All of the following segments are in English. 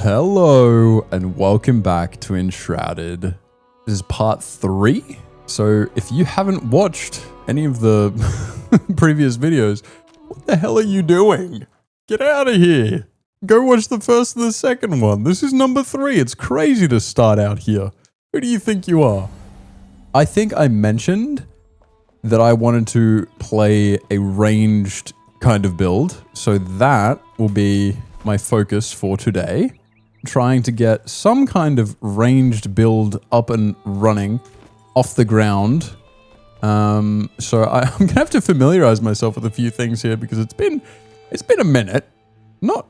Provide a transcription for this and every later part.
Hello and welcome back to Enshrouded. This is part 3. So if you haven't watched any of the previous videos, what the hell are you doing? Get out of here. Go watch the first and the second one. This is number 3. It's crazy to start out here. Who do you think you are? I think I mentioned that I wanted to play a ranged kind of build. So that will be my focus for today. Trying to get some kind of ranged build up and running off the ground. So I'm gonna have to familiarize myself with a few things here because it's been a minute. Not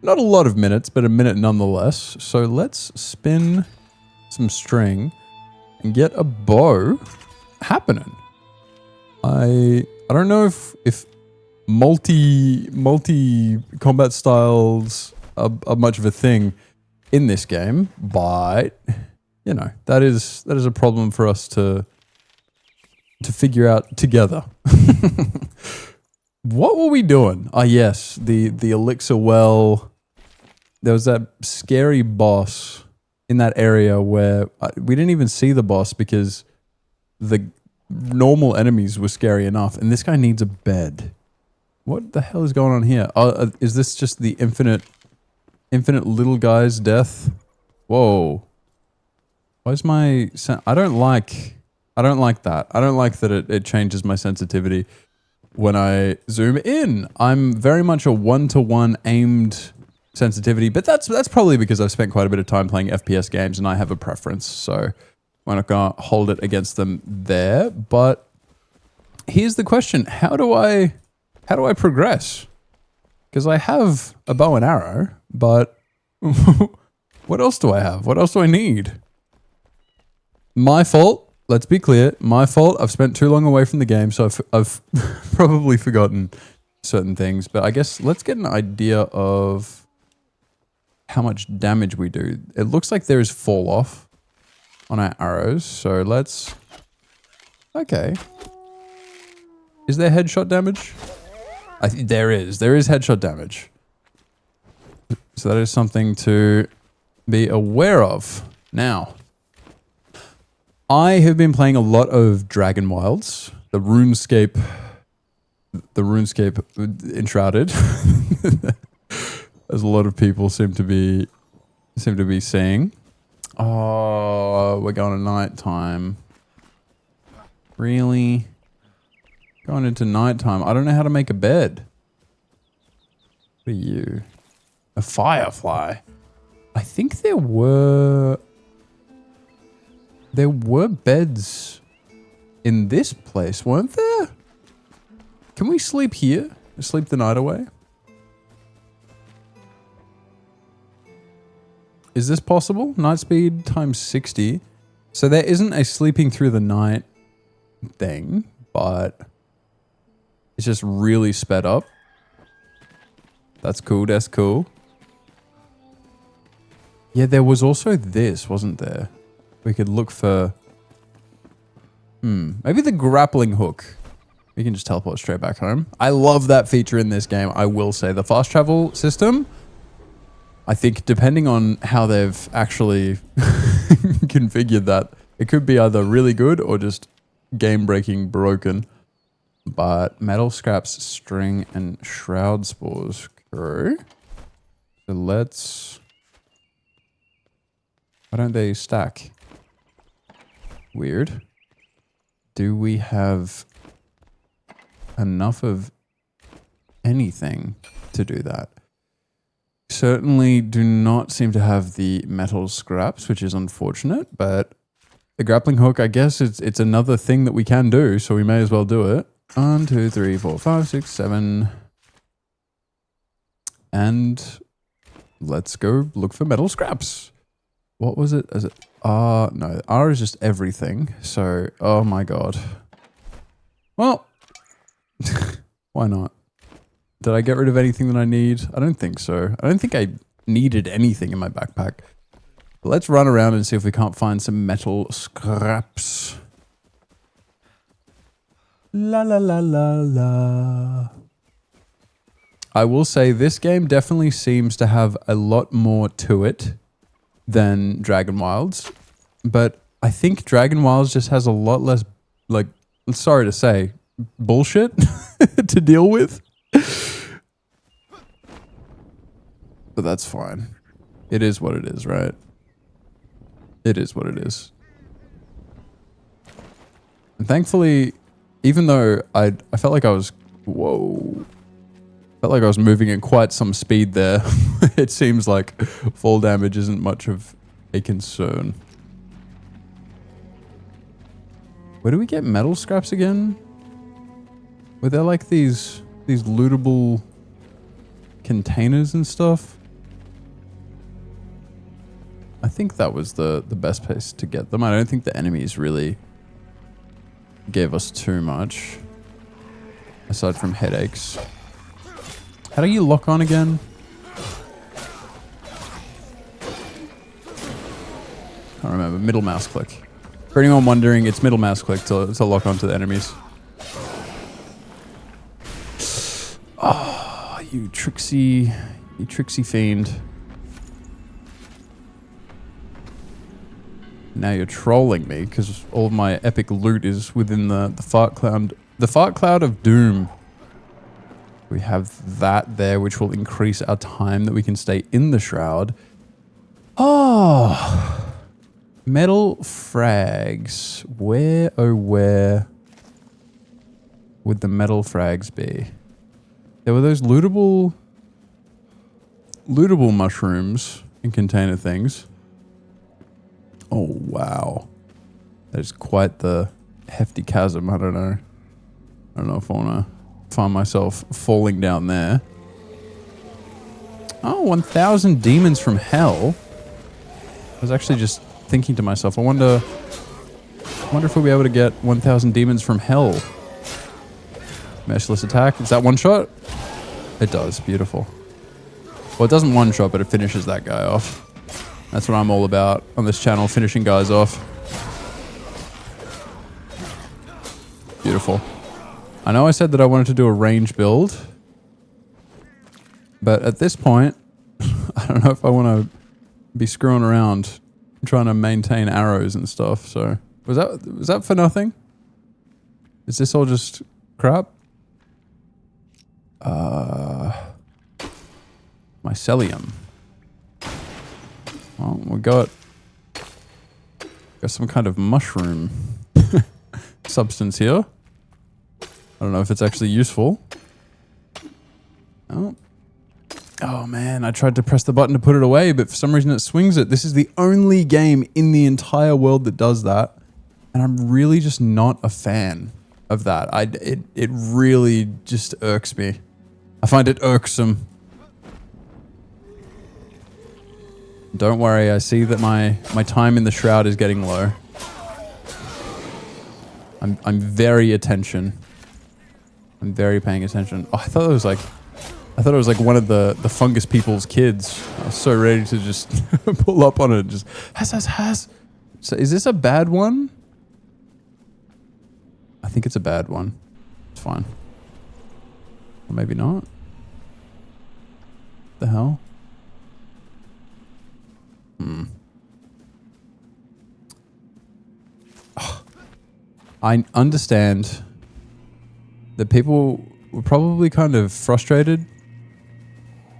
a lot of minutes, but a minute nonetheless. So let's spin some string and get a bow happening. I don't know if multi combat styles are much of a thing in this game, but you know, that is a problem for us to figure out together. What were we doing? Ah, yes, the elixir well. There was that scary boss in that area where we didn't even see the boss because the normal enemies were scary enough, and this guy needs a bed. What the hell is going on here? Is this just the infinite little guy's death? Whoa. Why is my... I don't like that. I don't like that it changes my sensitivity when I zoom in. I'm very much a one-to-one aimed sensitivity, but that's probably because I've spent quite a bit of time playing FPS games and I have a preference, so we're not gonna hold it against them there. But here's the question. How do I progress? Because I have a bow and arrow, but what else do I have? What else do I need? My fault. Let's be clear. My fault. I've spent too long away from the game, so I've probably forgotten certain things. But I guess let's get an idea of how much damage we do. It looks like there is fall off on our arrows, so let's... Okay. Is there headshot damage? There is headshot damage. So that is something to be aware of. Now, I have been playing a lot of Dragon Wilds, the RuneScape Enshrouded, as a lot of people seem to be saying. Oh, we're going to nighttime. Really? Going into nighttime. I don't know how to make a bed. What are you? A firefly. I think there were beds in this place, weren't there? Can we sleep here? Sleep the night away? Is this possible? Night speed times 60. So there isn't a sleeping through the night thing, but it's just really sped up. That's cool. That's cool. Yeah, there was also this, wasn't there? We could look for... maybe the grappling hook. We can just teleport straight back home. I love that feature in this game, I will say. The fast travel system, I think depending on how they've actually configured that, it could be either really good or just game-breaking broken. But metal scraps, string, and shroud spores grew. So let's... Why don't they stack? Weird. Do we have enough of anything to do that? Certainly do not seem to have the metal scraps, which is unfortunate, but the grappling hook, I guess it's another thing that we can do, so we may as well do it. 1, 2, 3, 4, 5, 6, 7. And let's go look for metal scraps. What was it? Is it R? No, R is just everything. So, oh my god. Well, why not? Did I get rid of anything that I need? I don't think so. I don't think I needed anything in my backpack. But let's run around and see if we can't find some metal scraps. La la la la la. I will say this game definitely seems to have a lot more to it than Dragon Wilds. But I think Dragon Wilds just has a lot less, like, sorry to say, bullshit to deal with. But that's fine. It is what it is, right? It is what it is. And thankfully, even though I felt like I was, whoa, felt like I was moving at quite some speed there. It seems like fall damage isn't much of a concern. Where do we get metal scraps again? Were there like these lootable containers and stuff? I think that was the best place to get them. I don't think the enemies really gave us too much. Aside from headaches. How do you lock on again? I don't remember. Middle mouse click. For anyone wondering, it's middle mouse click to lock onto the enemies. Oh, you tricksy fiend. Now you're trolling me because all of my epic loot is within the fart cloud. The fart cloud of doom. We have that there, which will increase our time that we can stay in the shroud. Oh, metal frags. Where, oh where would the metal frags be? There were those lootable mushrooms and container things. Oh, wow. That is quite the hefty chasm. I don't know if I want to find myself falling down there. Oh, 1,000 demons from hell. I was actually just thinking to myself, I wonder if we'll be able to get 1,000 demons from hell. Merciless attack. Is that one shot? It does. Beautiful. Well, it doesn't one shot, but it finishes that guy off. That's what I'm all about on this channel, finishing guys off. Beautiful. I know I said that I wanted to do a range build, but at this point, I don't know if I want to be screwing around trying to maintain arrows and stuff. So was that for nothing? Is this all just crap? Mycelium. Well, we got some kind of mushroom substance here. I don't know if it's actually useful. Oh man, I tried to press the button to put it away, but for some reason it swings it. This is the only game in the entire world that does that. And I'm really just not a fan of that. It really just irks me. I find it irksome. Don't worry, I see that my time in the shroud is getting low. I'm very attention. I'm very paying attention. Oh, I thought it was like one of the fungus people's kids. I was so ready to just pull up on it and just has. So is this a bad one? I think it's a bad one. It's fine. Or maybe not. What the hell? Oh, I understand that people were probably kind of frustrated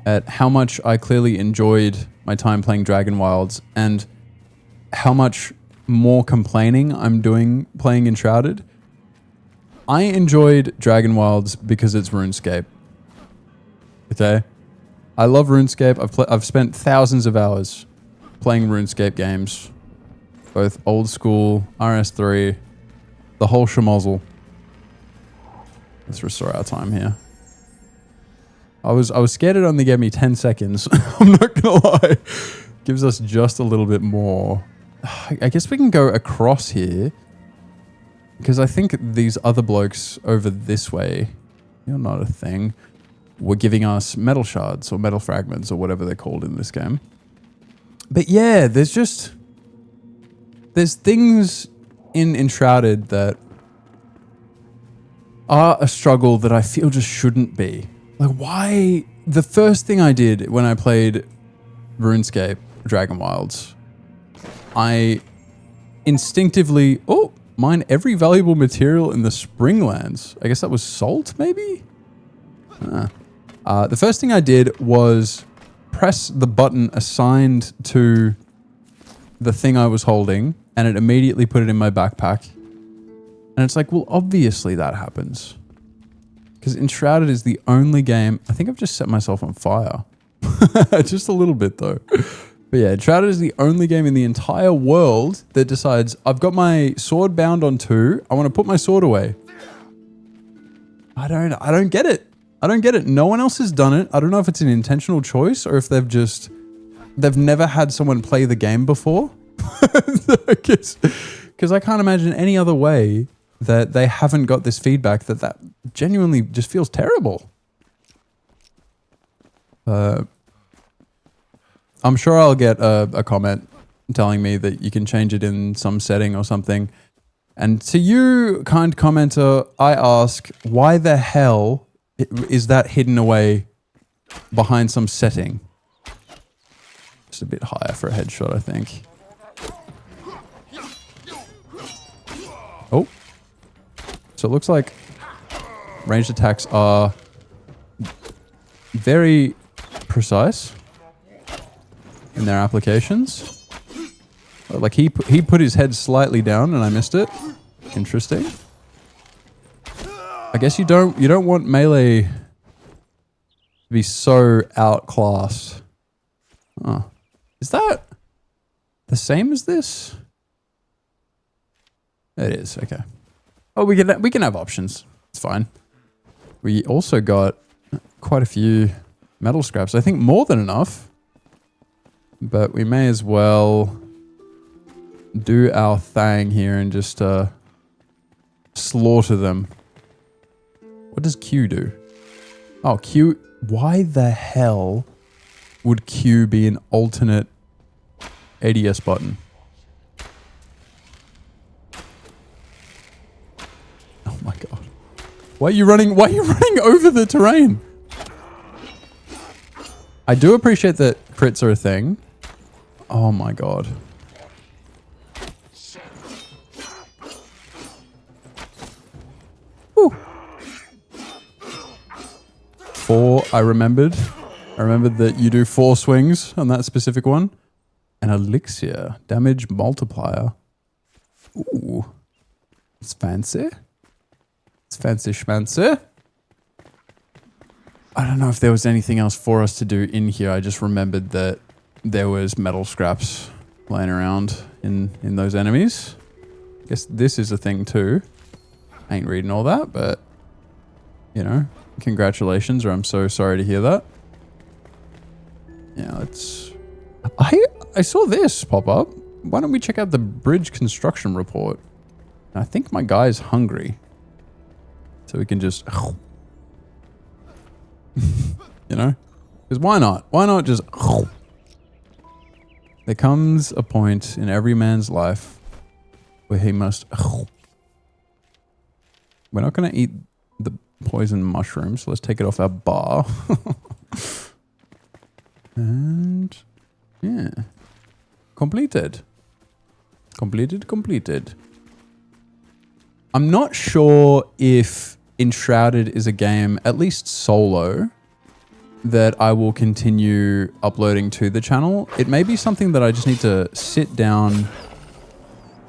at how much I clearly enjoyed my time playing Dragon Wilds and how much more complaining I'm doing playing Enshrouded. I enjoyed Dragon Wilds because it's RuneScape. Okay? I love RuneScape. I've spent thousands of hours playing RuneScape games. Both old school, RS3, the whole schmozzle. Let's restore our time here. I was scared it only gave me 10 seconds. I'm not gonna lie. Gives us just a little bit more. I guess we can go across here. Because I think these other blokes over this way, you're not a thing, were giving us metal shards or metal fragments or whatever they're called in this game. But yeah, there's things in Enshrouded that are a struggle that I feel just shouldn't be. Like, why? The first thing I did when I played RuneScape Dragon Wilds, I instinctively, mine every valuable material in the Springlands. I guess that was salt, maybe? The first thing I did was press the button assigned to the thing I was holding, and it immediately put it in my backpack. And it's like, well, obviously that happens. Because Enshrouded is the only game... I think I've just set myself on fire. Just a little bit, though. But yeah, Enshrouded is the only game in the entire world that decides, I've got my sword bound on 2. I want to put my sword away. I don't get it. I don't get it. No one else has done it. I don't know if it's an intentional choice or if they've never had someone play the game before. Because I can't imagine any other way that they haven't got this feedback that genuinely just feels terrible. I'm sure I'll get a comment telling me that you can change it in some setting or something. And to you, kind commenter, I ask, why the hell is that hidden away behind some setting? Just a bit higher for a headshot, I think. Oh. So it looks like ranged attacks are very precise in their applications. Like he put his head slightly down and I missed it. Interesting. I guess you don't want melee to be so outclassed. Oh. Is that the same as this? It is, okay. Oh, we can have options. It's fine. We also got quite a few metal scraps. I think more than enough. But we may as well do our thing here and just slaughter them. What does Q do? Oh, Q... Why the hell would Q be an alternate ADS button? Oh my god. Why are you running over the terrain? I do appreciate that crits are a thing. Oh my god. Whew. 4, I remembered. I remembered that you do 4 swings on that specific one. An elixir. Damage multiplier. Ooh. It's fancy. It's fancy schmancy. I don't know if there was anything else for us to do in here. I just remembered that there was metal scraps laying around in those enemies. I guess this is a thing too. I ain't reading all that, but you know, congratulations, or I'm so sorry to hear that. Yeah, let's... I saw this pop up. Why don't we check out the bridge construction report? I think my guy's hungry. So we can just... you know? Because why not? Why not just... There comes a point in every man's life where he must... We're not going to eat the poison mushrooms. So let's take it off our bar. And... yeah. Completed. Completed. I'm not sure if Enshrouded is a game, at least solo, that I will continue uploading to the channel. It may be something that I just need to sit down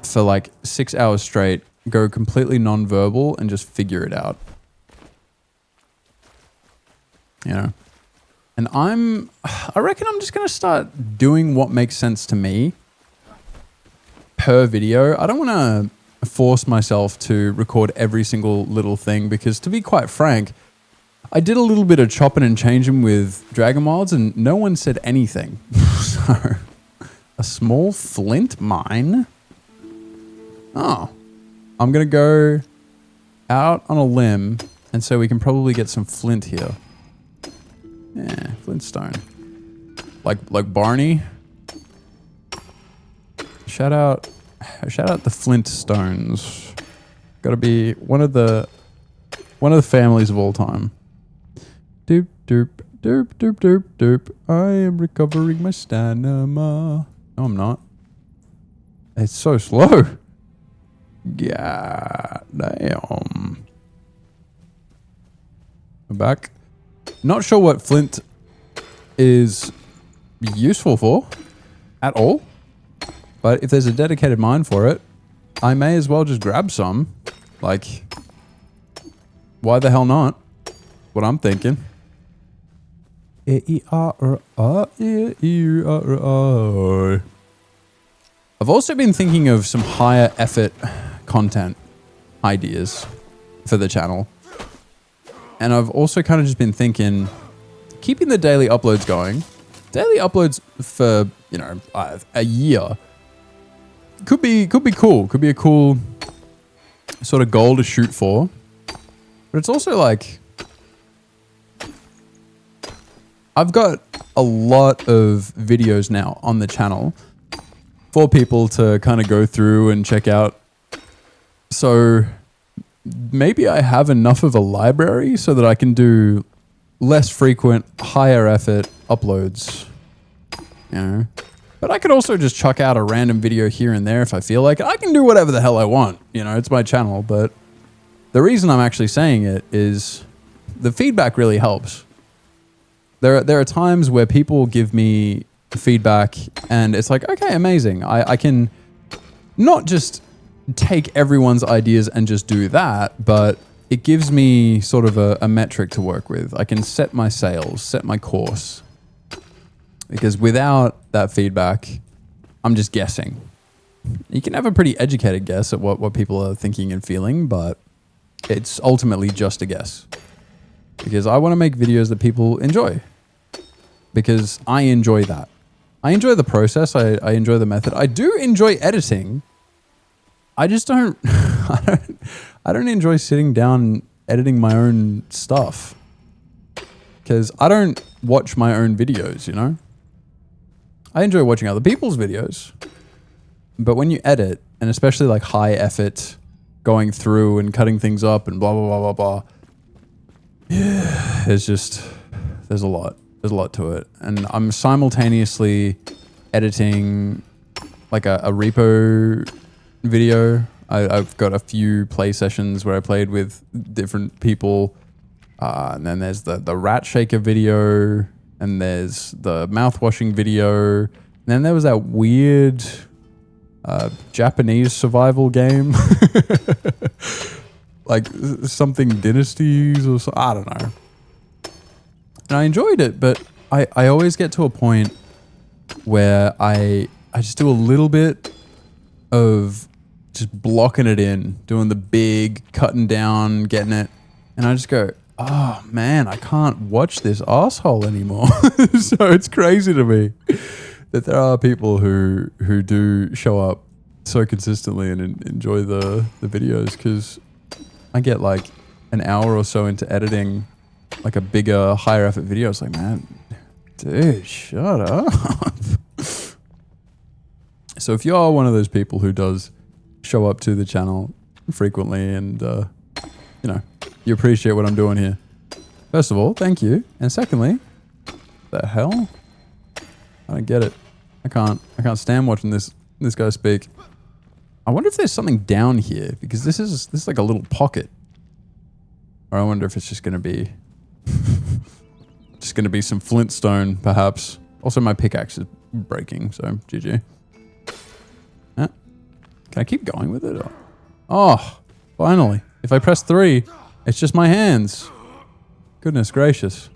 for like 6 hours straight, go completely non-verbal and just figure it out. You know? And I reckon I'm just going to start doing what makes sense to me per video. I don't want to force myself to record every single little thing because, to be quite frank, I did a little bit of chopping and changing with Dragon Wilds and no one said anything. So, a small flint mine? Oh. I'm going to go out on a limb and so we can probably get some flint here. Yeah, flintstone. Like Barney. Shout out the Flintstones. Got to be one of the families of all time. Doop, doop, doop, doop, doop, doop. I am recovering my stamina. No, I'm not. It's so slow. Yeah, damn. We're back. Not sure what flint is useful for at all. But if there's a dedicated mine for it, I may as well just grab some. Like, why the hell not? What I'm thinking. I've also been thinking of some higher effort content ideas for the channel. And I've also kind of just been thinking, keeping the daily uploads going. Daily uploads for, you know, a year could be cool. Could be a cool sort of goal to shoot for. But it's also like, I've got a lot of videos now on the channel for people to kind of go through and check out. So maybe I have enough of a library so that I can do less frequent, higher effort uploads, you know. But I could also just chuck out a random video here and there if I feel like it. I can do whatever the hell I want, you know, it's my channel. But the reason I'm actually saying it is the feedback really helps. There are times where people give me feedback and it's like, okay, amazing. I can not just take everyone's ideas and just do that, but it gives me sort of a metric to work with. I can set my sails, set my course. Because without that feedback, I'm just guessing. You can have a pretty educated guess at what people are thinking and feeling, but it's ultimately just a guess. Because I want to make videos that people enjoy. Because I enjoy that. I enjoy the process. I enjoy the method. I do enjoy editing. I just don't... I don't enjoy sitting down editing my own stuff. Because I don't watch my own videos, you know? I enjoy watching other people's videos. But when you edit, and especially like high effort, going through and cutting things up and blah, blah, blah, blah, blah. Yeah, it's just... There's a lot. There's a lot to it. And I'm simultaneously editing like a repo video. I've got a few play sessions where I played with different people. And then there's the rat shaker video. And there's the mouth washing video. And then there was that weird Japanese survival game. Like something Dynasties or so. I don't know. And I enjoyed it, but I always get to a point where I just do a little bit of just blocking it in, doing the big cutting down, getting it. And I just go, oh man, I can't watch this asshole anymore. So it's crazy to me that there are people who do show up so consistently and enjoy the videos, because I get like an hour or so into editing like a bigger, higher effort video. It's like, man, dude, shut up. So if you are one of those people who does show up to the channel frequently and, you know, you appreciate what I'm doing here, first of all, thank you. And secondly, the hell? I don't get it. I can't stand watching this guy speak. I wonder if there's something down here, because this is like a little pocket. Or I wonder if it's just going to be some flintstone, perhaps. Also, my pickaxe is breaking, so GG. Can I keep going with it? Oh, finally. If I press 3, it's just my hands. Goodness gracious.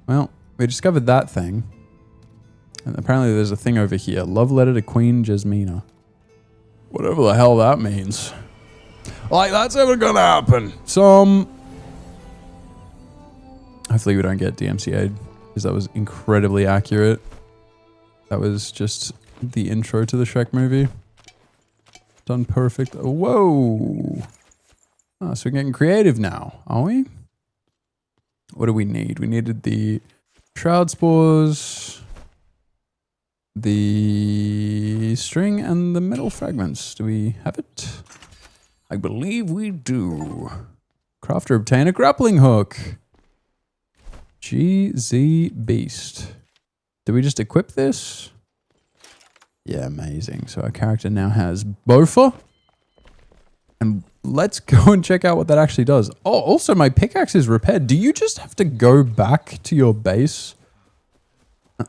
Well, we discovered that thing. And apparently there's a thing over here. Love letter to Queen Jasmina. Whatever the hell that means. Like, that's ever gonna happen. Hopefully we don't get DMCA'd, because that was incredibly accurate. That was just the intro to the Shrek movie. Done perfect. Whoa. Oh, so we're getting creative now, are we? What do we need? We needed the shroud spores, the string, and the metal fragments. Do we have it? I believe we do. Crafter obtain a grappling hook. GZ Beast. Do we just equip this? Yeah, amazing. So our character now has Bofa. And let's go and check out what that actually does. Oh, also my pickaxe is repaired. Do you just have to go back to your base?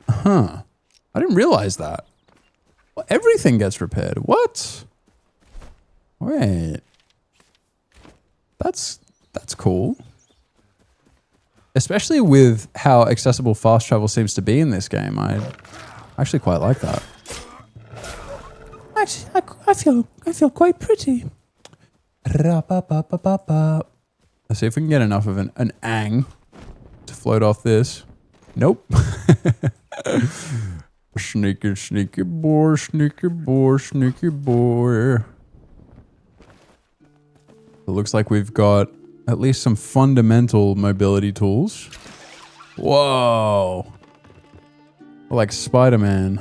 I didn't realize that. Well, everything gets repaired. What? Wait. That's cool. Especially with how accessible fast travel seems to be in this game. I actually quite like that. Actually, I feel quite pretty. Let's see if we can get enough of an ang to float off this. Nope. Sneaky, sneaky boy, sneaky boy, sneaky boy. It looks like we've got at least some fundamental mobility tools. Whoa. Like Spider-Man.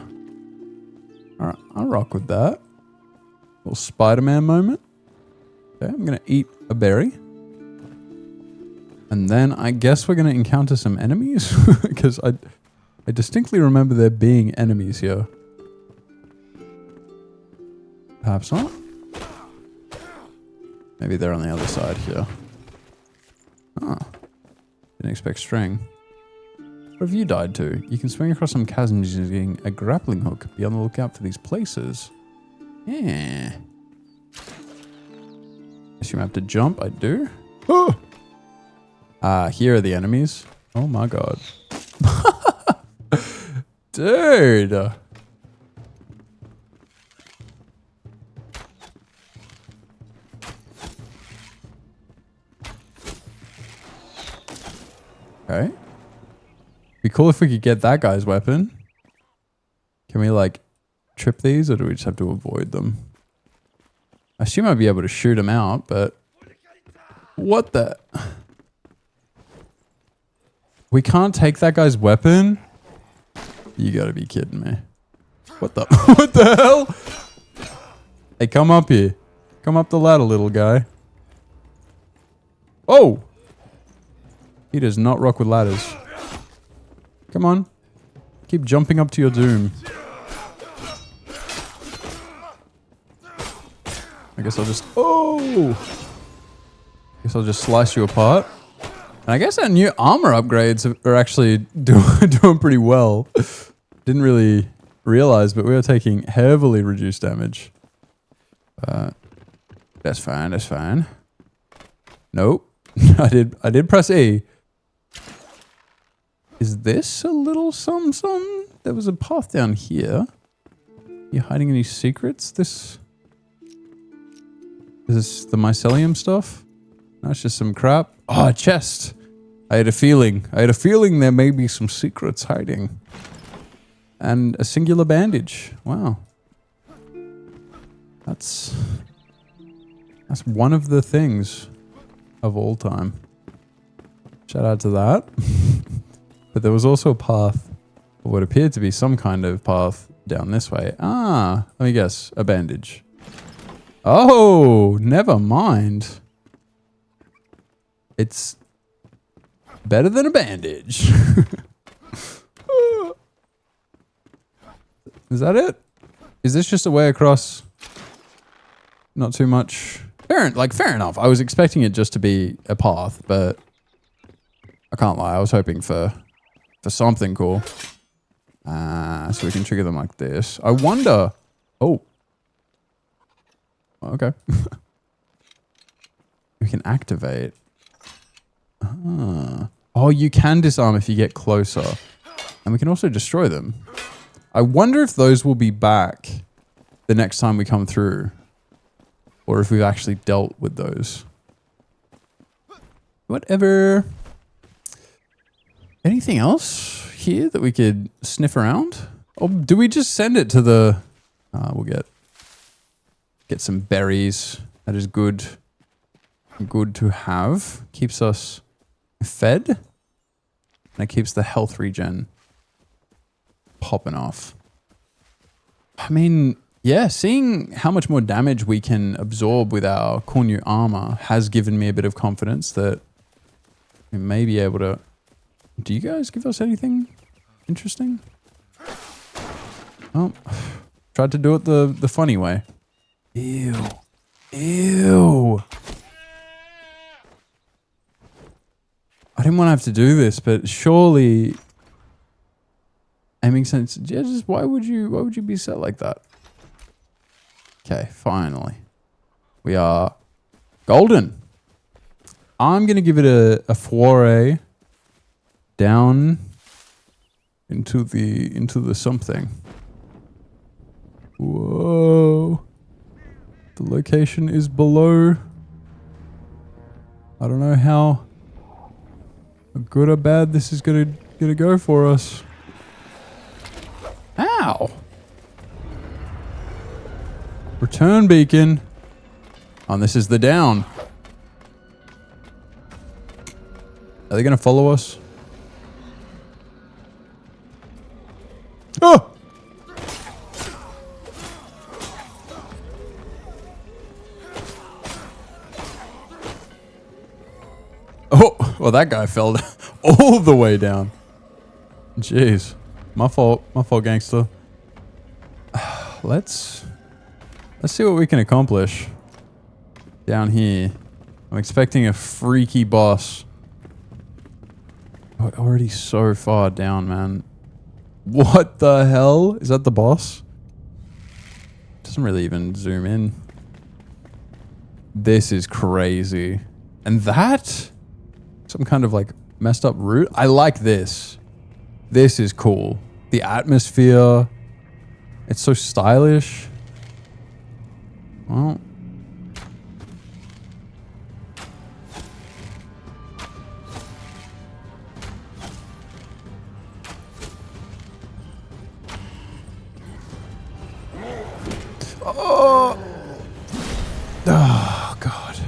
All right, I'll rock with that. Little Spider-Man moment. Okay, I'm going to eat a berry. And then I guess we're going to encounter some enemies. Because I distinctly remember there being enemies here. Perhaps not. Maybe they're on the other side here. Ah. Didn't expect string. What have you died to? You can swing across some chasms using a grappling hook. Be on the lookout for these places. Yeah. Assume I have to jump. I do. Oh! Here are the enemies. Oh my god. Dude. Okay. Be cool if we could get that guy's weapon. Can we like trip these or do we just have to avoid them? I assume I'd be able to shoot him out, but what the? We can't take that guy's weapon? You gotta be kidding me. What the? What the hell? Hey, come up here. Come up the ladder, little guy. Oh! He does not rock with ladders. Come on. Keep jumping up to your doom. I guess I'll just... Oh! Guess I'll just slice you apart. And I guess our new armor upgrades are actually doing pretty well. Didn't really realize, but we are taking heavily reduced damage. That's fine, that's fine. Nope. I did press E. Is this a little something? There was a path down here. You hiding any secrets? Is this the mycelium stuff? No, it's just some crap. Oh, a chest. I had a feeling there may be some secrets hiding. And a singular bandage. Wow. That's one of the things of all time. Shout out to that. But there was also a path, or what appeared to be some kind of path down this way. Ah, let me guess, a bandage. Oh, never mind. It's better than a bandage. Is that it? Is this just a way across? Not too much. Fair enough. I was expecting it just to be a path, but I can't lie. I was hoping for something cool. So we can trigger them like this. I wonder. Oh. Okay. We can activate. Oh, you can disarm if you get closer. And we can also destroy them. I wonder if those will be back the next time we come through. Or if we've actually dealt with those. Whatever. Anything else here that we could sniff around? Or do we just send it to the... we'll get some berries. That is good. Good to have. Keeps us fed. And it keeps the health regen popping off. I mean, yeah, seeing how much more damage we can absorb with our cool new armor has given me a bit of confidence that we may be able to Do you guys give us anything interesting? Oh, tried to do it the funny way. Ew. Ew. I didn't want to have to do this, but surely aiming sense. Yeah, just why would you be set like that? Okay, finally. We are golden. I'm gonna give it a foray down into the something. Whoa. The location is below. I don't know how good or bad this is gonna go for us. Ow! Return beacon. Oh, and this is the down. Are they gonna follow us? Oh! Oh, well that guy fell all the way down. Jeez. My fault, gangster. Let's see what we can accomplish down here. I'm expecting a freaky boss. Oh, already so far down, man. What the hell? Is that the boss? Doesn't really even zoom in. This is crazy. And that? Some kind of like messed up root? I like this. This is cool. The atmosphere. It's so stylish. Well. Oh. Oh, God.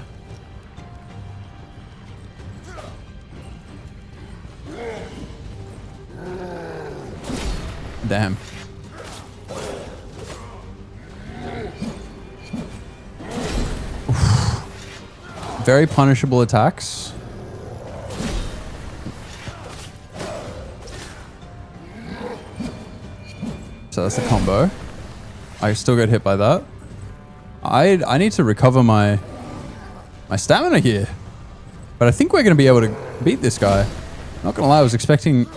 Damn. Very punishable attacks. So that's the combo. I still get hit by that. I need to recover my stamina here. But I think we're going to be able to beat this guy. Not going to lie, I was expecting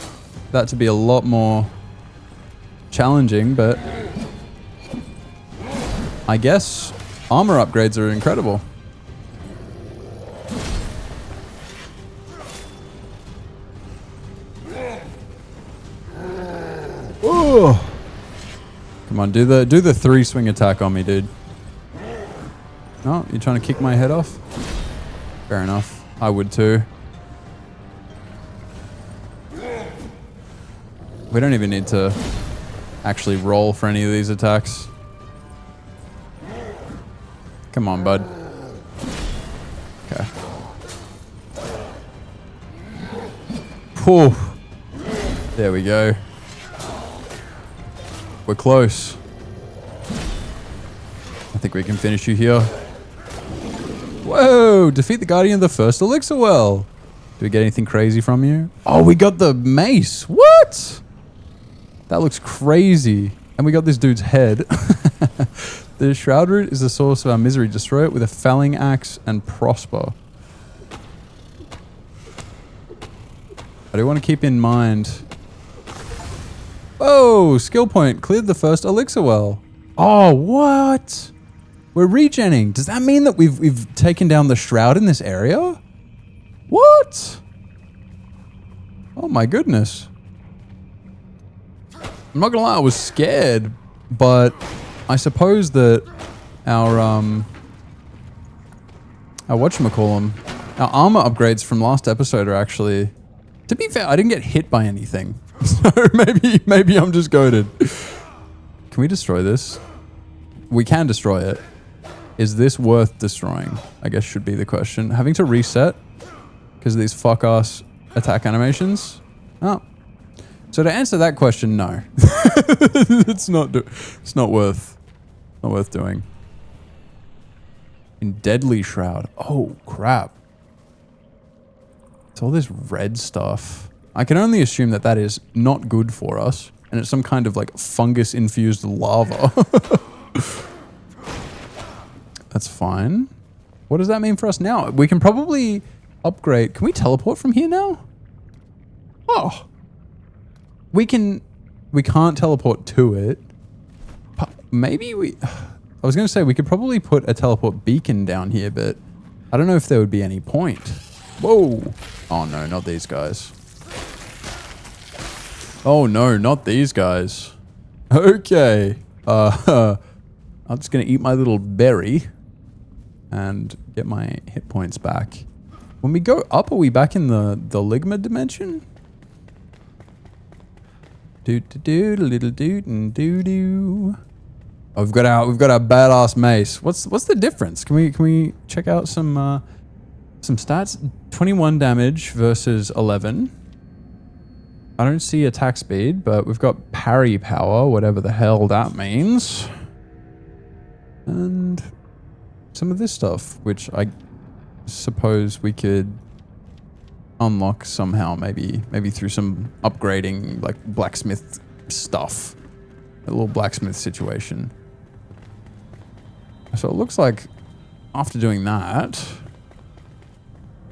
that to be a lot more challenging, but I guess armor upgrades are incredible. Oh. Come on, do the 3-swing attack on me, dude. Oh, you're trying to kick my head off? Fair enough. I would too. We don't even need to actually roll for any of these attacks. Come on, bud. Okay. Whew. There we go. We're close. I think we can finish you here. Whoa! Defeat the Guardian of the First Elixir Well. Do we get anything crazy from you? Oh, we got the mace. What? That looks crazy. And we got this dude's head. The shroud root is the source of our misery. Destroy it with a felling axe and prosper. I do want to keep in mind... Oh, skill point. Cleared the first elixir well. Oh, what? We're regenning. Does that mean that we've taken down the shroud in this area? What? Oh my goodness. I'm not gonna lie, I was scared, but I suppose that our whatchamacallem, our armor upgrades from last episode are actually, to be fair, I didn't get hit by anything. So maybe I'm just goated. Can we destroy this? We can destroy it. Is this worth destroying? I guess should be the question. Having to reset because of these fuck-ass attack animations? Oh. So to answer that question, no. It's not worth doing. In Deadly Shroud. Oh, crap. It's all this red stuff. I can only assume that that is not good for us. And it's some kind of like fungus-infused lava. That's fine. What does that mean for us now? We can probably upgrade. Can we teleport from here now? Oh. We can't teleport to it. Maybe we... I was going to say we could probably put a teleport beacon down here, but I don't know if there would be any point. Whoa. Oh no, not these guys. Oh no, not these guys. Okay. I'm just going to eat my little berry and get my hit points back. When we go up, are we back in the Ligma dimension? Little doot and doo doo. Oh, we've got our badass mace. What's the difference? Can we check out some stats? 21 damage versus 11. I don't see attack speed, but we've got parry power, whatever the hell that means. And some of this stuff, which I suppose we could unlock somehow, maybe through some upgrading, like blacksmith stuff. A little blacksmith situation. So it looks like after doing that...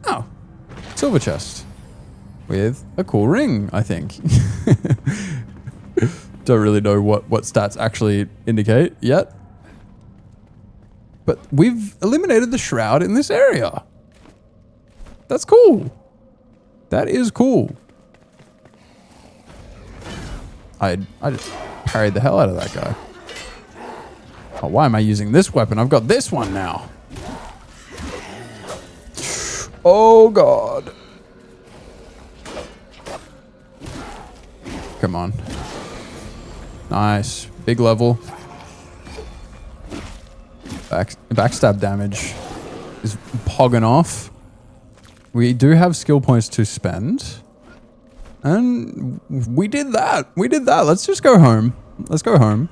Oh, silver chest. With a cool ring, I think. Don't really know what stats actually indicate yet. But we've eliminated the shroud in this area. That's cool. That is cool. I just parried the hell out of that guy. Oh, why am I using this weapon? I've got this one now. Oh, God. Come on. Nice. Big level. Backstab damage is pogging off. We do have skill points to spend. And we did that. We did that. Let's just go home. Let's go home.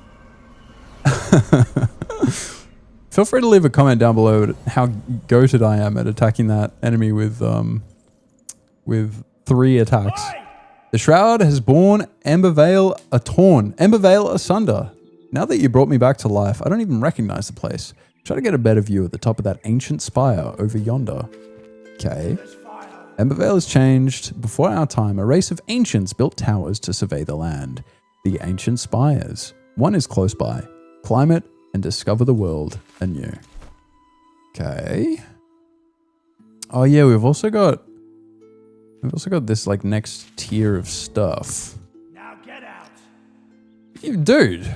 Feel free to leave a comment down below how goated I am at attacking that enemy with 3 attacks. The shroud has borne Ember Veil torn. Ember Veil asunder. Now that you brought me back to life, I don't even recognize the place. Try to get a better view at the top of that ancient spire over yonder. Okay. Ember Veil has changed. Before our time, a race of ancients built towers to survey the land. The ancient spires. One is close by. Climb it and discover the world anew. Okay. Oh yeah, we've also got this like next tier of stuff. Now get out. Dude.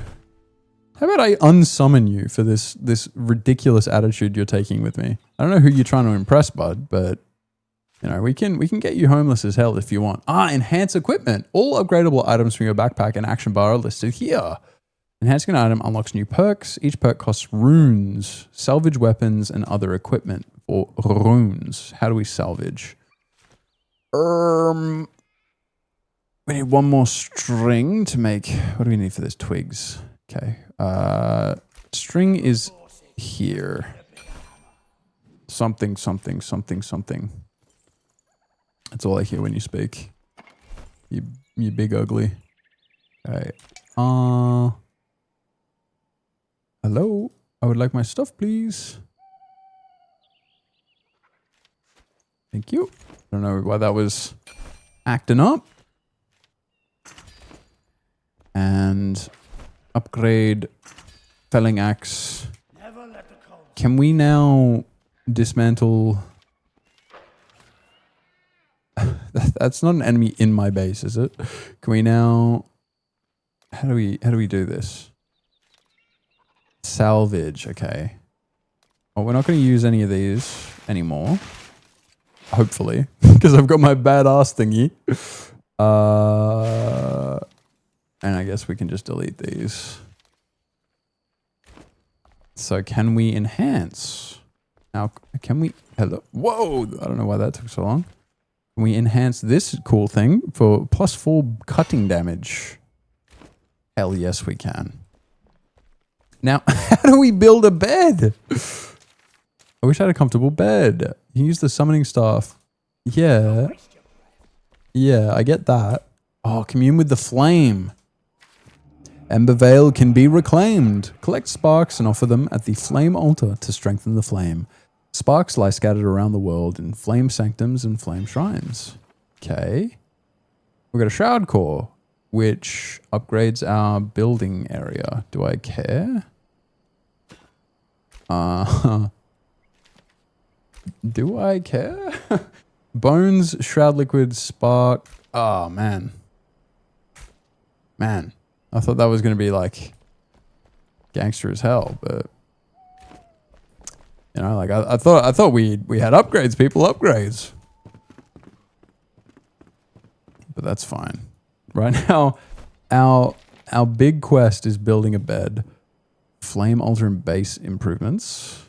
How about I unsummon you for this ridiculous attitude you're taking with me? I don't know who you're trying to impress, bud, but you know, we can get you homeless as hell if you want. Enhance equipment. All upgradable items from your backpack and action bar are listed here. Enhancing an item unlocks new perks. Each perk costs runes. Salvage weapons and other equipment for runes. How do we salvage? We need one more string to make... What do we need for this? Twigs. Okay. String is here. Something. That's all I hear when you speak. You big ugly. Okay. Hello? I would like my stuff, please. Thank you. I don't know why that was acting up. And upgrade felling axe. Can we now dismantle... That's not an enemy in my base, is it? Can we now... How do we do this? Salvage, okay. Well, we're not going to use any of these anymore. Hopefully. Because I've got my badass thingy. And I guess we can just delete these. So can we enhance? Now, can we... Hello? Whoa! I don't know why that took so long. Can we enhance this cool thing for +4 cutting damage? Hell yes, we can. Now, how do we build a bed? I wish I had a comfortable bed. You can use the summoning staff. Yeah. Yeah, I get that. Oh, commune with the flame. Ember Veil can be reclaimed. Collect sparks and offer them at the flame altar to strengthen the flame. Sparks lie scattered around the world in flame sanctums and flame shrines. Okay. We've got a shroud core, which upgrades our building area. Do I care? Do I care? Bones, shroud liquid, spark. Oh, man. Man. I thought that was going to be like gangster as hell, but you know, like I thought we had upgrades, people, upgrades. But that's fine. Right now, our big quest is building a bed, flame altar and base improvements.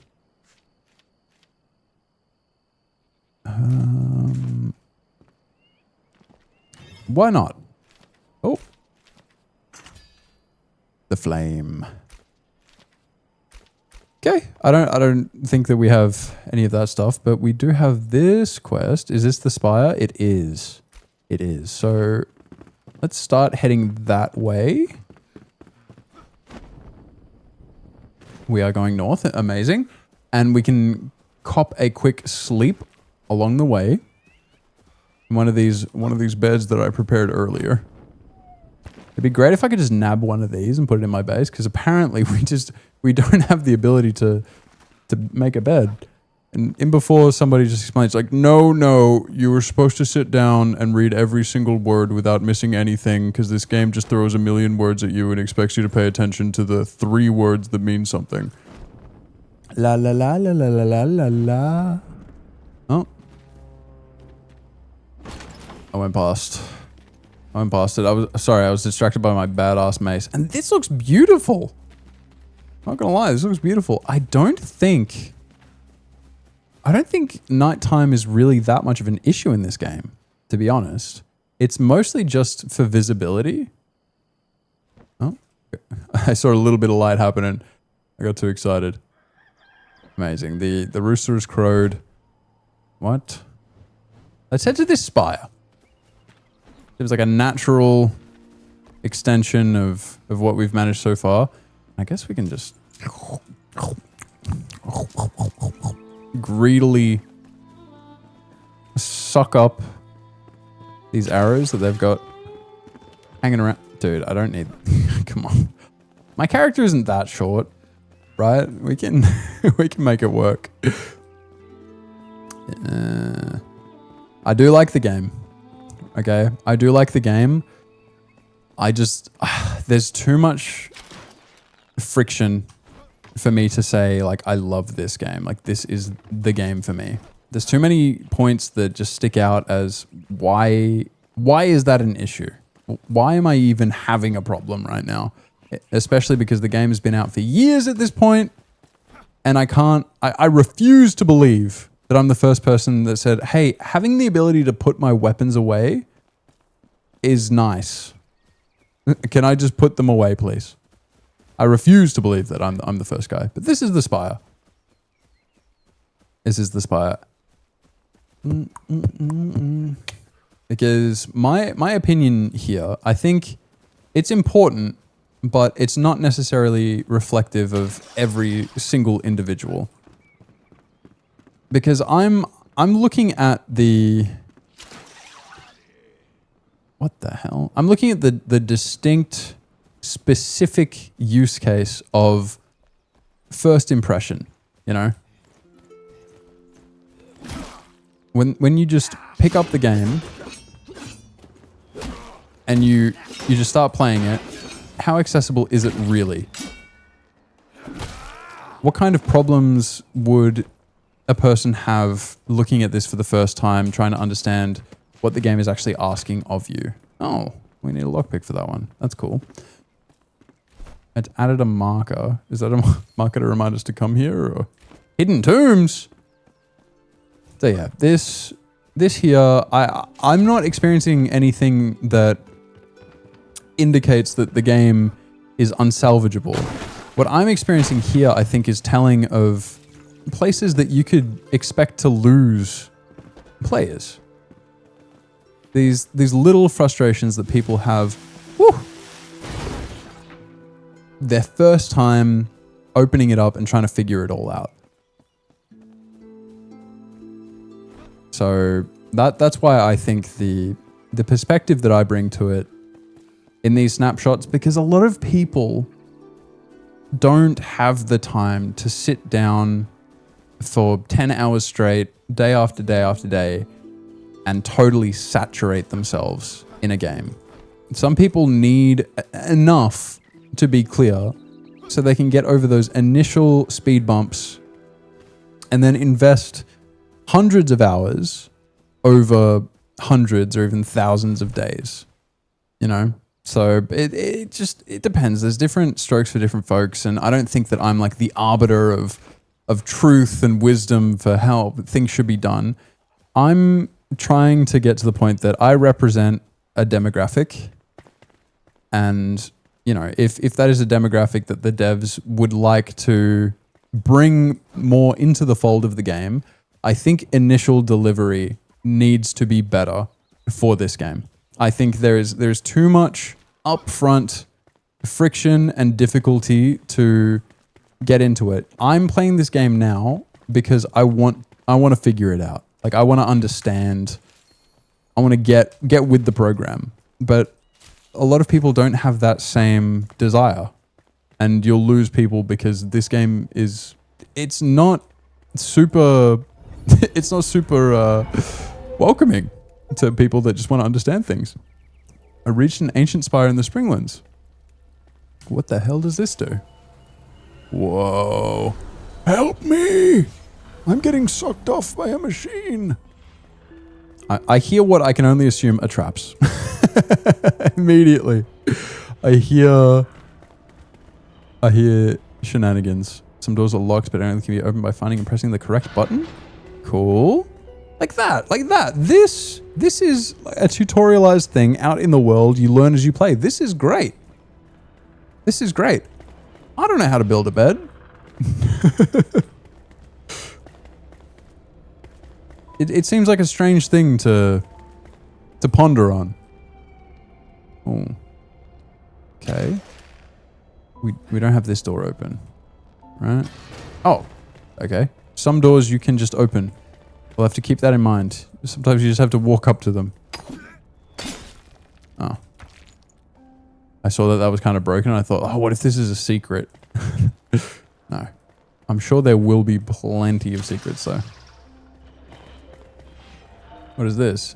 Why not? Oh. The flame. Okay, I don't think that we have any of that stuff, but we do have this quest. Is this the spire? It is. It is. So let's start heading that way. We are going north. Amazing. And we can cop a quick sleep along the way. One of these beds that I prepared earlier. It'd be great if I could just nab one of these and put it in my base, because apparently we don't have the ability to make a bed. And in before, somebody just explains like, no, you were supposed to sit down and read every single word without missing anything, because this game just throws a million words at you and expects you to pay attention to the 3 words that mean something. La la la la la la la la la. Oh. I went past it. I was distracted by my badass mace. And this looks beautiful. Not gonna lie, this looks beautiful. I don't think nighttime is really that much of an issue in this game, to be honest. It's mostly just for visibility. Oh, I saw a little bit of light happening. I got too excited. Amazing. The rooster has crowed. What? Let's head to this spire. It was like a natural extension of what we've managed so far. I guess we can just greedily suck up these arrows that they've got hanging around. Dude, I don't need... Come on. My character isn't that short, right? We can make it work. I do like the game. Okay, I do like the game. I just, there's too much friction for me to say, like, I love this game. Like, this is the game for me. There's too many points that just stick out as why is that an issue? Why am I even having a problem right now? Especially because the game has been out for years at this point, and I refuse to believe that I'm the first person that said, hey, having the ability to put my weapons away is nice. Can I just put them away, please? I refuse to believe that I'm the first guy. But this is the spire. This is the spire. Because my opinion here, I think it's important, but it's not necessarily reflective of every single individual. Because I'm looking at the... What the hell? I'm looking at the distinct, specific use case of first impression, you know? When you just pick up the game and you just start playing it, how accessible is it really? What kind of problems would a person have looking at this for the first time, trying to understand what the game is actually asking of you? Oh, we need a lockpick for that one. That's cool. It's added a marker. Is that a marker to remind us to come here? Or hidden tombs? So yeah, this here, I'm not experiencing anything that indicates that the game is unsalvageable. What I'm experiencing here, I think, is telling of places that you could expect to lose players. These little frustrations that people have. Whew, their first time opening it up and trying to figure it all out. So that's why I think the perspective that I bring to it in these snapshots, because a lot of people don't have the time to sit down for 10 hours straight, day after day after day, and totally saturate themselves in a game. Some people need enough to be clear so they can get over those initial speed bumps and then invest hundreds of hours over hundreds or even thousands of days, you know? So it depends. There's different strokes for different folks, and I don't think that I'm like the arbiter of truth and wisdom for how things should be done. I'm trying to get to the point that I represent a demographic, and you know, if that is a demographic that the devs would like to bring more into the fold of the game, I think initial delivery needs to be better for this game. I think there's too much upfront friction and difficulty to get into it. I'm playing this game now because I want to figure it out. Like, I want to understand. I want to get with the program. But a lot of people don't have that same desire, and you'll lose people because this game it's not super welcoming to people that just want to understand things. I reached an ancient spire in the Springlands. What the hell does this do? Whoa. Help me! I'm getting sucked off by a machine. I hear what I can only assume are traps. Immediately. I hear shenanigans. Some doors are locked, but only can be opened by finding and pressing the correct button. Cool. Like that. This is a tutorialized thing out in the world. You learn as you play. This is great. I don't know how to build a bed. It seems like a strange thing to ponder on. Oh. Okay. We don't have this door open. Right? Oh. Okay. Some doors you can just open. We'll have to keep that in mind. Sometimes you just have to walk up to them. Oh. I saw that was kind of broken. I thought, oh, what if this is a secret? No. I'm sure there will be plenty of secrets, though. What is this?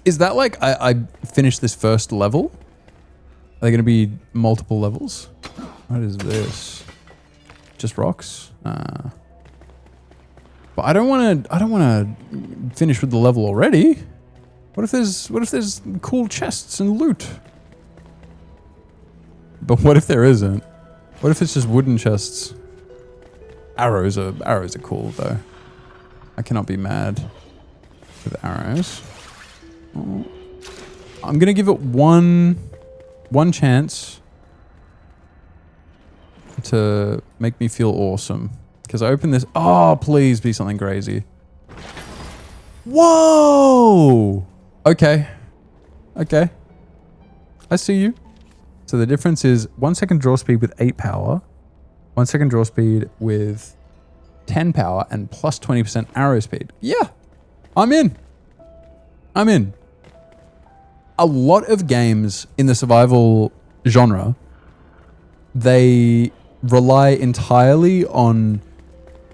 Is that like I finished this first level? Are there going to be multiple levels? What is this? Just rocks? But I don't want to finish with the level already. What if there's cool chests and loot? But what if there isn't? What if it's just wooden chests? Arrows are cool though. I cannot be mad with arrows. Oh. I'm gonna give it one chance to make me feel awesome. Because I open this. Oh, please be something crazy. Whoa! Okay. I see you. So the difference is 1 second draw speed with 8 power, 1 second draw speed with 10 power, and plus 20% arrow speed. Yeah, I'm in. A lot of games in the survival genre, they rely entirely on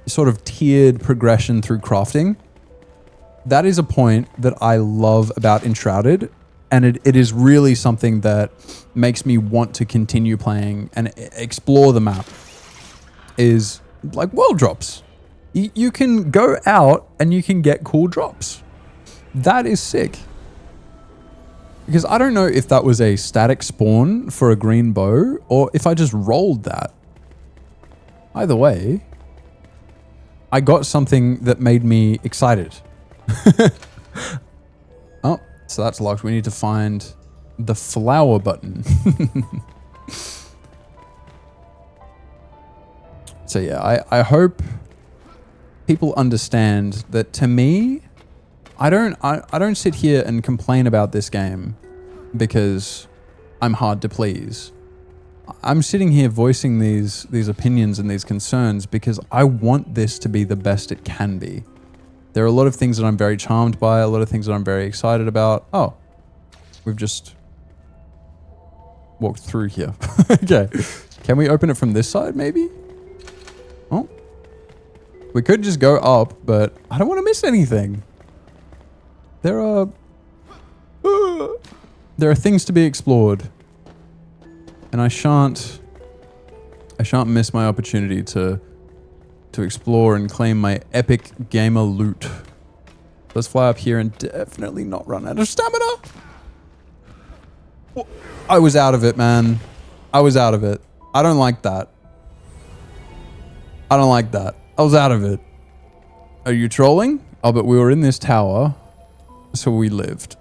sort of tiered progression through crafting. That is a point that I love about Enshrouded. And it is really something that makes me want to continue playing and explore the map, is like world drops. You can go out and you can get cool drops. That is sick. Because I don't know if that was a static spawn for a green bow or if I just rolled that. Either way, I got something that made me excited. Oh. So that's locked. We need to find the flower button. So yeah, I hope people understand that to me, I don't sit here and complain about this game because I'm hard to please. I'm sitting here voicing these opinions and these concerns because I want this to be the best it can be. There are a lot of things that I'm very charmed by, a lot of things that I'm very excited about. Oh, we've just walked through here. Okay. Can we open it from this side, maybe? Oh. We could just go up, but I don't want to miss anything. There are things to be explored. And I shan't miss my opportunity to explore and claim my epic gamer loot. Let's fly up here and definitely not run out of stamina. I was out of it, man. I was out of it. I don't like that. I don't like that. I was out of it. Are you trolling? Oh, but we were in this tower, so we lived.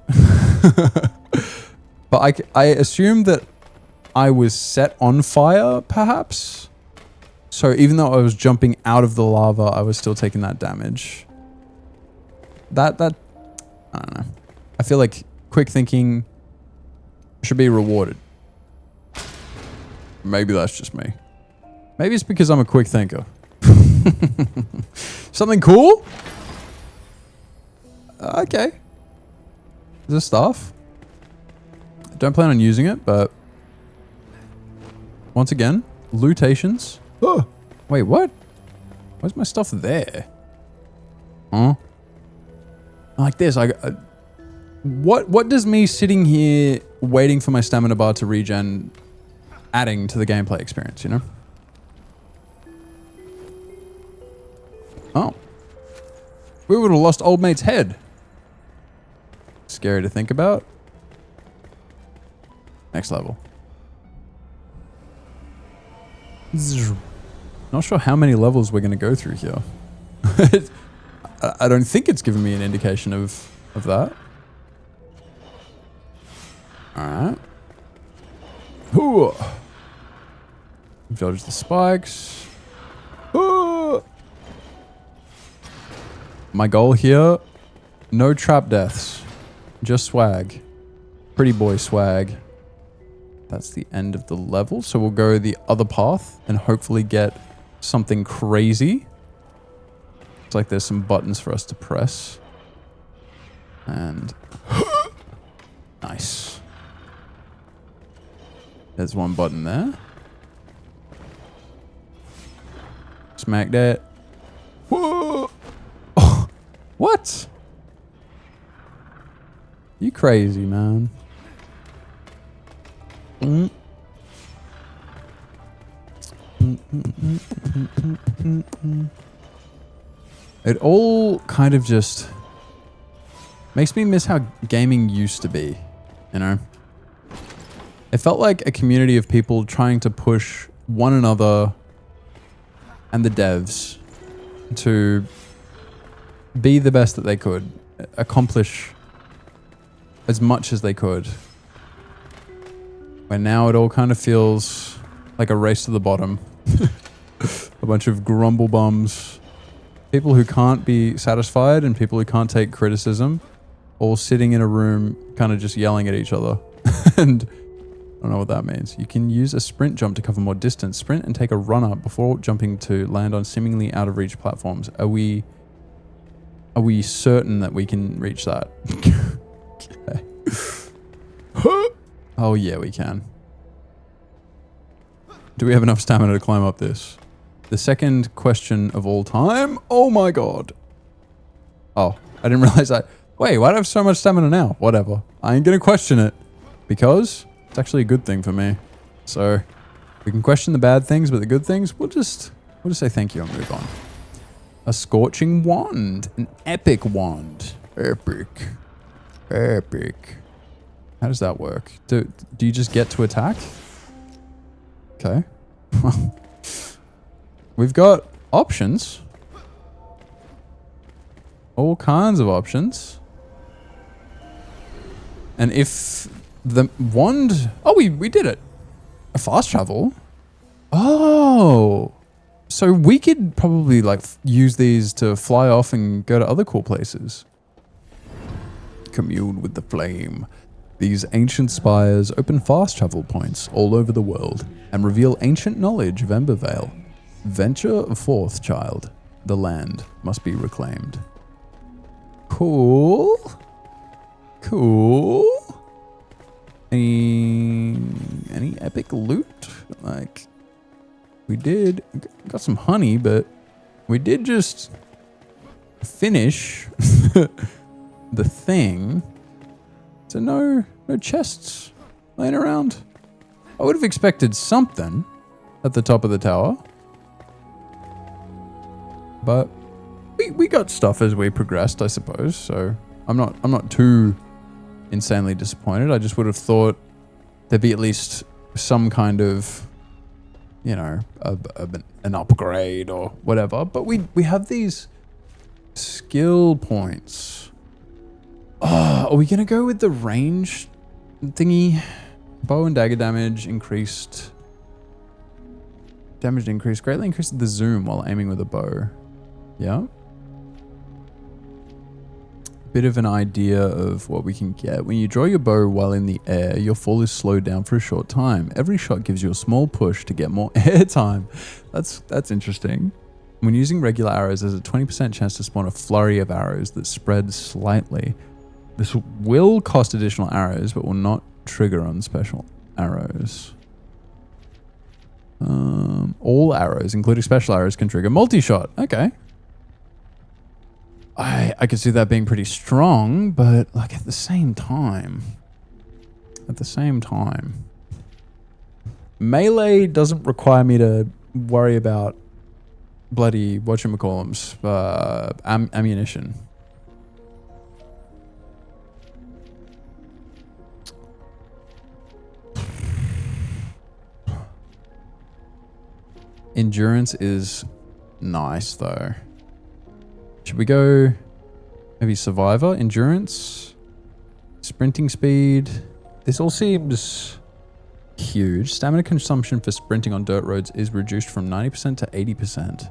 But I assumed that I was set on fire, perhaps? So even though I was jumping out of the lava, I was still taking that damage. That, I don't know. I feel like quick thinking should be rewarded. Maybe that's just me. Maybe it's because I'm a quick thinker. Something cool? Okay. Is this stuff? I don't plan on using it, but once again, lootations. Oh, wait, what? Where's my stuff there? Huh? Like this, what does me sitting here waiting for my stamina bar to regen adding to the gameplay experience, you know? Oh. We would have lost old mate's head. Scary to think about. Next level. Not sure how many levels we're going to go through here. I don't think it's giving me an indication of that. Alright. Dodge the spikes. Ooh. My goal here, no trap deaths. Just swag. Pretty boy swag. That's the end of the level, so we'll go the other path and hopefully get something crazy. Looks like there's some buttons for us to press. And nice. There's one button there. Smack that. Whoa! Oh, what? You crazy, man. It all kind of just makes me miss how gaming used to be, you know? It felt like a community of people trying to push one another and the devs to be the best that they could, accomplish as much as they could. Where now it all kind of feels like a race to the bottom. A bunch of grumble bums. People who can't be satisfied and people who can't take criticism, all sitting in a room kind of just yelling at each other. And I don't know what that means. You can use a sprint jump to cover more distance. Sprint and take a run up before jumping to land on seemingly out of reach platforms. Are we certain that we can reach that? Okay. Oh yeah, we can. Do we have enough stamina to climb up this? The second question of all time. Oh my god. Oh, I didn't realize that. Wait, why do I have so much stamina now? Whatever. I ain't gonna question it. Because it's actually a good thing for me. So we can question the bad things, but the good things, we'll just say thank you and move on. A scorching wand. An epic wand. Epic. Epic. How does that work? Do you just get to attack? Okay. We've got options. All kinds of options. And if the wand... Oh, we did it. A fast travel? Oh. So we could probably like use these to fly off and go to other cool places. Commune with the flame. These ancient spires open fast travel points all over the world and reveal ancient knowledge of Embervale. Venture forth, child. The land must be reclaimed. Cool. Cool. Any epic loot? Like, we got some honey, but we did just finish the thing. So no chests laying around. I would have expected something at the top of the tower. But we got stuff as we progressed, I suppose. So I'm not too insanely disappointed. I just would have thought there'd be at least some kind of, you know, an upgrade or whatever. But we have these skill points. Oh, are we gonna go with the range thingy? Bow and dagger damage increased. Damage increased. Greatly increased the zoom while aiming with a bow. Yeah. Bit of an idea of what we can get. When you draw your bow while in the air, your fall is slowed down for a short time. Every shot gives you a small push to get more air time. That's interesting. When using regular arrows, there's a 20% chance to spawn a flurry of arrows that spread slightly. This will cost additional arrows, but will not trigger on special arrows. All arrows, including special arrows, can trigger multi-shot. Okay. I could see that being pretty strong, but like at the same time, melee doesn't require me to worry about bloody whatchamacallums, ammunition. Endurance is nice though. Should we go maybe survivor, endurance, sprinting speed? This all seems huge. Stamina consumption for sprinting on dirt roads is reduced from 90% to 80%.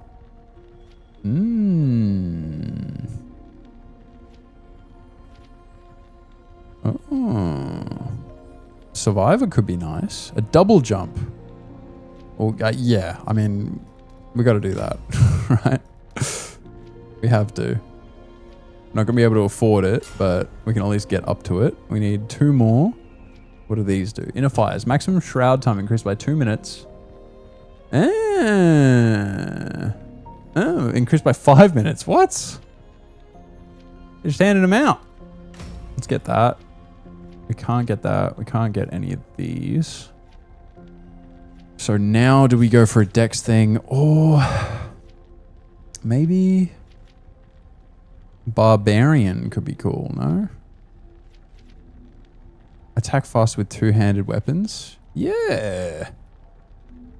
Oh. Survivor could be nice. A double jump. Or, yeah, I mean, we got to do that, right? We have to. Not going to be able to afford it, but we can at least get up to it. We need 2 more. What do these do? Inner fires. Maximum shroud time increased by 2 minutes. Oh, increased by 5 minutes. What? You're just handing them out. Let's get that. We can't get that. We can't get any of these. So now do we go for a dex thing? Or maybe barbarian could be cool, no? Attack fast with 2-handed weapons. Yeah.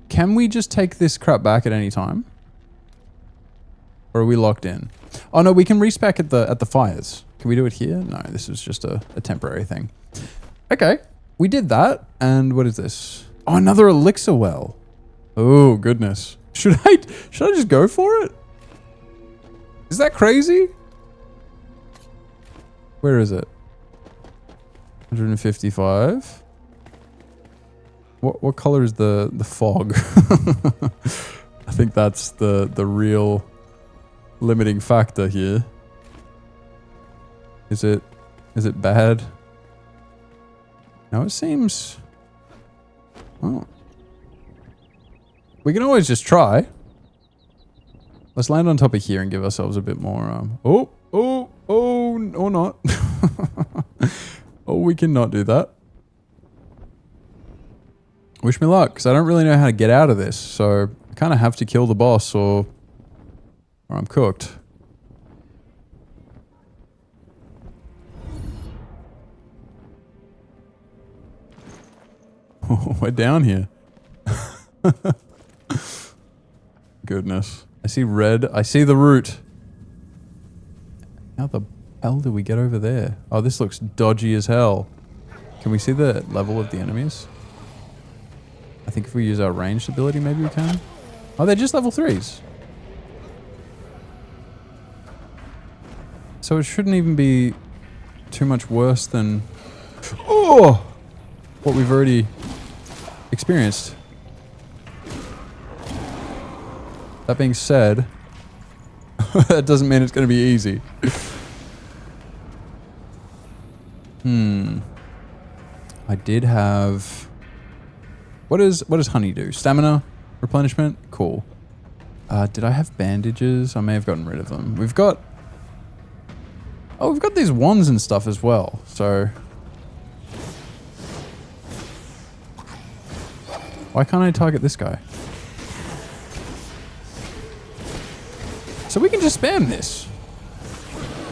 Can we just take this crap back at any time? Or are we locked in? Oh no, we can respec at the fires. Can we do it here? No, this is just a temporary thing. Okay, we did that. And what is this? Oh, another elixir well. Oh goodness. Should I just go for it? Is that crazy? Where is it? 155. What color is the fog? I think that's the real limiting factor here. Is it bad? No, it seems. Oh. We can always just try. Let's land on top of here and give ourselves a bit more. Oh, or not. Oh, we cannot do that. Wish me luck, because I don't really know how to get out of this. So I kind of have to kill the boss or I'm cooked. Oh, we're down here. Goodness. I see red. I see the root. How the hell do we get over there? Oh, this looks dodgy as hell. Can we see the level of the enemies? I think if we use our ranged ability, maybe we can. Oh, they're just level 3s. So it shouldn't even be too much worse than what we've already experienced. That being said, that doesn't mean it's going to be easy. I did have... What does honey do? Stamina replenishment? Cool. Did I have bandages? I may have gotten rid of them. We've got... Oh, we've got these wands and stuff as well, so... Why can't I target this guy? So we can just spam this.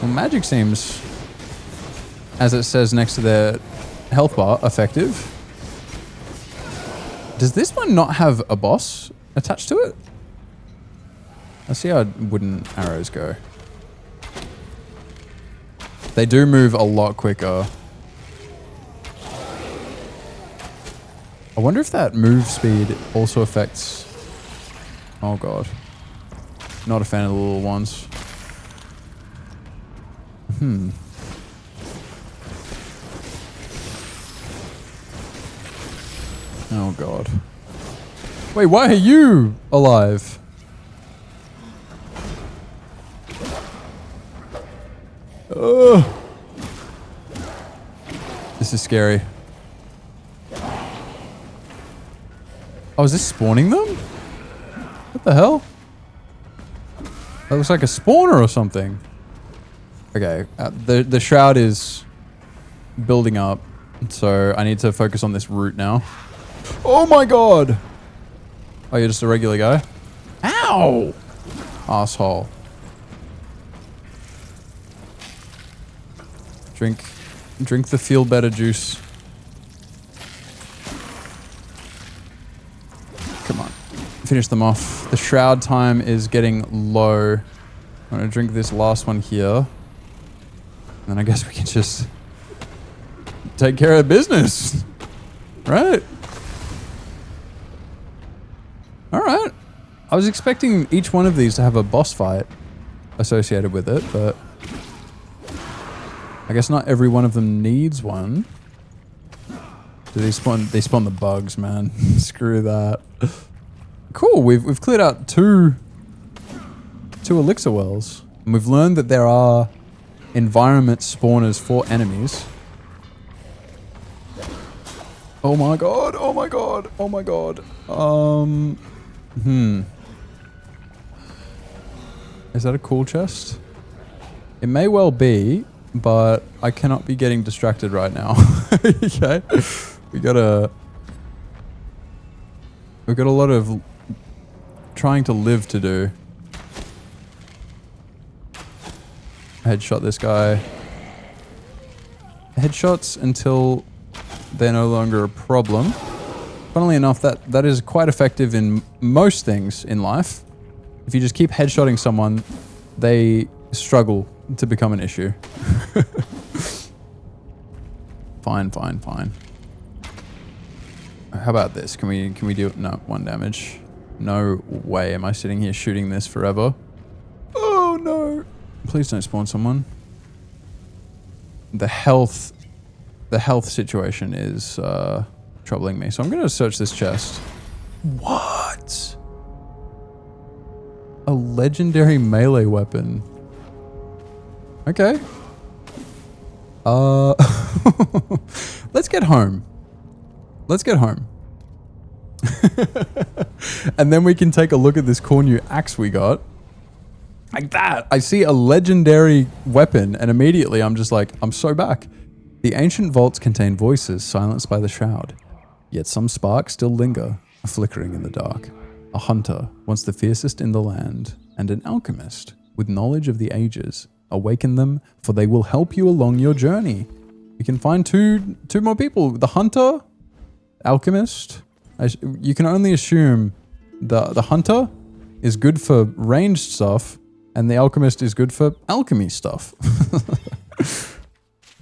Well, magic seems, as it says next to their health bar, effective. Does this one not have a boss attached to it? Let's see how wooden arrows go. They do move a lot quicker. I wonder if that move speed also affects... Oh god. Not a fan of the little ones. Oh god. Wait, why are you alive? Ugh. This is scary. Oh, is this spawning them? What the hell? That looks like a spawner or something. Okay, the shroud is building up, so I need to focus on this root now. Oh my god! Oh, you're just a regular guy? Ow! Asshole. Drink the feel better juice. Come on. Finish them off. The shroud time is getting low. I'm gonna drink this last one here. And then I guess we can just take care of business. Right? Alright. I was expecting each one of these to have a boss fight associated with it, but I guess not every one of them needs one. Do they spawn the bugs, man. Screw that. Cool, we've cleared out two elixir wells. And we've learned that there are environment spawners for enemies. Oh my god, oh my god, oh my god. Is that a cool chest? It may well be, but I cannot be getting distracted right now. Okay. We've got a lot of trying to live to do. Headshot this guy. Headshots until they're no longer a problem. Funnily enough, that is quite effective in most things in life. If you just keep headshotting someone, they struggle to become an issue. Fine. How about this? Can we do it? No, 1 damage. No way am I sitting here shooting this forever. Oh no. Please don't spawn someone. The health situation is troubling me. So I'm going to search this chest. What? A legendary melee weapon. Okay. Let's get home. And then we can take a look at this cool new axe we got. Like that. I see a legendary weapon and immediately I'm just like, I'm so back. The ancient vaults contain voices silenced by the shroud. Yet some sparks still linger, flickering in the dark. A hunter, once the fiercest in the land, and an alchemist with knowledge of the ages. Awaken them, for they will help you along your journey. You can find two more people. The hunter, alchemist. You can only assume the hunter is good for ranged stuff, and the alchemist is good for alchemy stuff.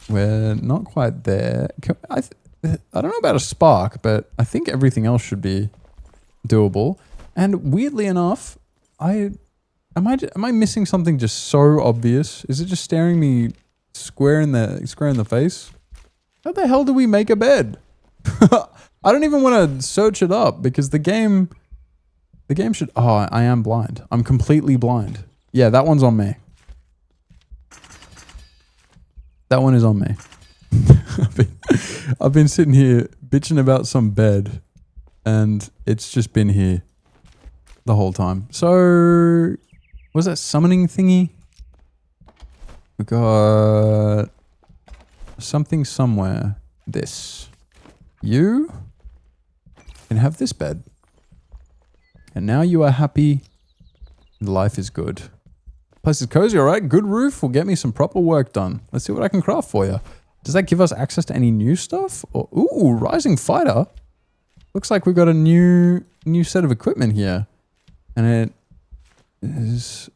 We're not quite there. I don't know about a spark, but I think everything else should be doable. And weirdly enough, am I missing something just so obvious? Is it just staring me square in the face. How the hell do we make a bed? I don't even want to search it up because the game should... Oh, I am blind. I'm completely blind. Yeah, that one's on me. That one is on me. I've been sitting here bitching about some bed and it's just been here the whole time. So, was that summoning thingy? We got something somewhere. This. You can have this bed. And now you are happy. Life is good. Place is cozy, alright. Good roof will get me some proper work done. Let's see what I can craft for you. Does that give us access to any new stuff? Or, ooh, rising fighter. Looks like we've got a new set of equipment here. And it is...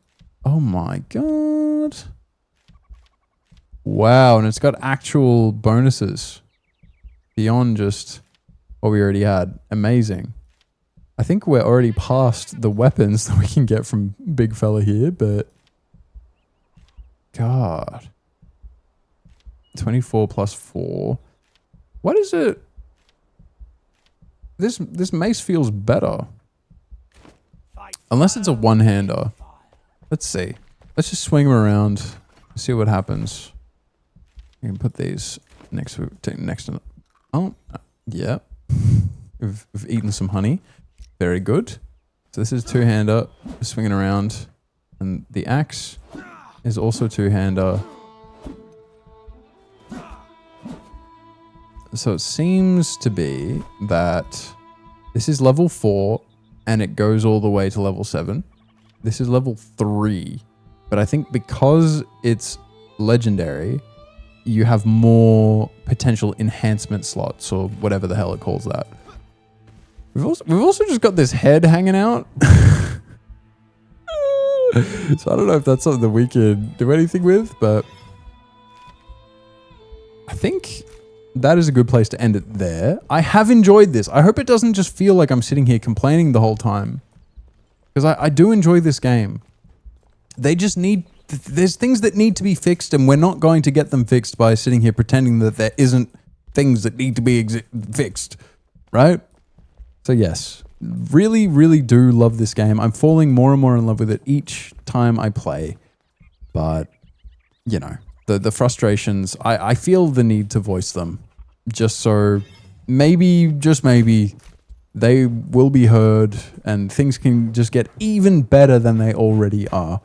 Oh my god. Wow, and it's got actual bonuses. Beyond just what we already had. Amazing. I think we're already past the weapons that we can get from big fella here, but... God. 24 plus 4. What is it? This mace feels better. Unless it's a one-hander. Let's see. Let's just swing them around. See what happens. You can put these next to... Oh, yeah. We've eaten some honey. Very good. So this is two-hander. Swinging around. And the axe is also two-hander. So it seems to be that this is level 4 and it goes all the way to level 7. This is level 3. But I think because it's legendary, you have more potential enhancement slots or whatever the hell it calls that. We've also just got this head hanging out. So I don't know if that's something that we can do anything with, but I think that is a good place to end it there. I have enjoyed this. I hope it doesn't just feel like I'm sitting here complaining the whole time. Because I do enjoy this game. They just need... There's things that need to be fixed and we're not going to get them fixed by sitting here pretending that there isn't things that need to be fixed. Right? So yes. Really, really do love this game. I'm falling more and more in love with it each time I play. But, you know... The frustrations, I feel the need to voice them just so maybe, just maybe, they will be heard and things can just get even better than they already are.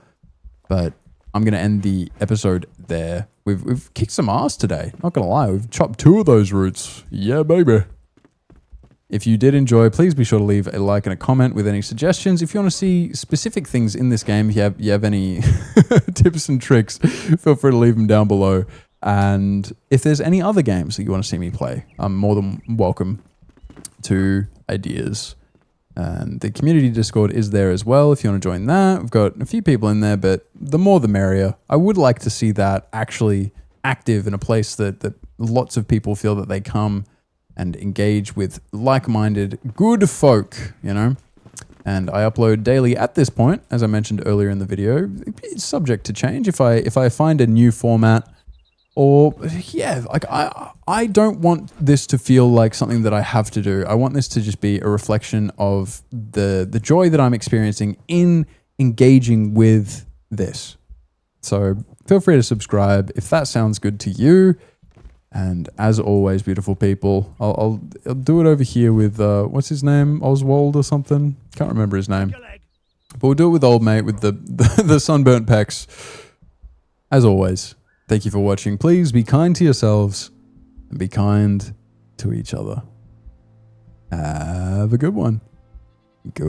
But I'm going to end the episode there. We've kicked some ass today. Not going to lie, we've chopped 2 of those roots. Yeah, baby. If you did enjoy, please be sure to leave a like and a comment with any suggestions. If you want to see specific things in this game, if you have any tips and tricks, feel free to leave them down below. And if there's any other games that you want to see me play, I'm more than welcome to ideas. And the community Discord is there as well if you want to join that. We've got a few people in there, but the more the merrier. I would like to see that actually active in a place that lots of people feel that they come and engage with like-minded good folk, you know? And I upload daily at this point, as I mentioned earlier in the video. It's subject to change if I find a new format or, yeah, like I don't want this to feel like something that I have to do. I want this to just be a reflection of the joy that I'm experiencing in engaging with this. So feel free to subscribe if that sounds good to you. And as always, beautiful people, I'll do it over here with, what's his name? Oswald or something? Can't remember his name. But we'll do it with old mate with the sunburnt pecs. As always, thank you for watching. Please be kind to yourselves and be kind to each other. Have a good one. Good.